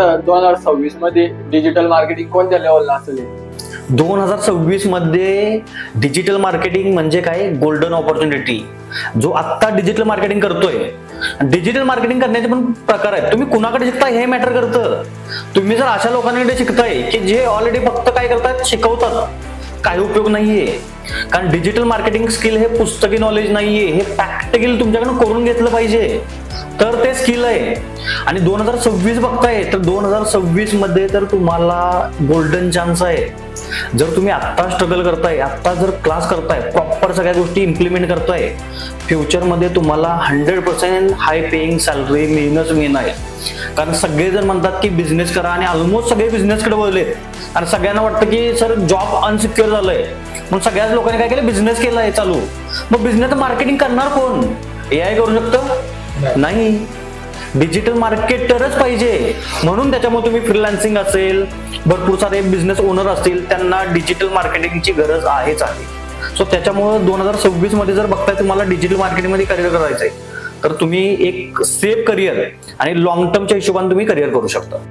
2026 मध्ये digital marketing कोणत्या लेवलला असेल? 2026 मध्ये डिजिटल मार्केटिंग म्हणजे काय? Golden opportunity. जो आत्ता डिजिटल मार्केटिंग करतोय, डिजिटल मार्केटिंग करण्याचे पण प्रकार आहेत. तुम्ही कुणाकडे शिकताय हे मॅटर करतं. तुम्ही जर अशा लोकांकडे शिकताय की जे ऑलरेडी फक्त काय करतात, शिकवतात, काही उपयोग नाहीये. कारण डिजिटल मार्केटिंग स्किल हे पुस्तकी नॉलेज नाहीये, हे प्रॅक्टिकल तुमच्याकडून करून घेतलं पाहिजे, तर ते स्किल आहे. आणि 2026 बघताय तर 2026 मध्ये तर तुम्हाला गोल्डन चान्स आहे. जर तुम्ही आत्ता स्ट्रगल करताय, आत्ता जर क्लास करताय, प्रॉपर सगळ्या गोष्टी इम्प्लिमेंट करताय, फ्युचरमध्ये तुम्हाला 100% हाय पेइंग सॅलरी मिळणार. कारण सगळेजण म्हणतात की बिझनेस करा आणि ऑलमोस्ट सगळे बिझनेसकडे वळलेत. आणि सगळ्यांना वाटतं की सर जॉब अनसिक्युअर झालंय, मग सगळ्याच लोकांनी काय केलं, बिझनेस केलाय चालू. मग बिझनेस मार्केटिंग करणार कोण? AI करू शकतं? नाही, डिजिटल मार्केटरच पाहिजे. म्हणून त्याच्यामुळे तुम्ही फ्रीलान्सिंग असेल, भरपूर सारे बिझनेस ओनर असतील, त्यांना डिजिटल मार्केटिंगची गरज आहेच आहे. सो त्याच्यामुळे 2026 मध्ये जर बघताय तुम्हाला डिजिटल मार्केटिंग मध्ये करिअर करायचंय, तर तुम्ही एक सेफ करिअर आणि लॉंग टर्मच्या हिशोबाने तुम्ही करिअर करू शकता.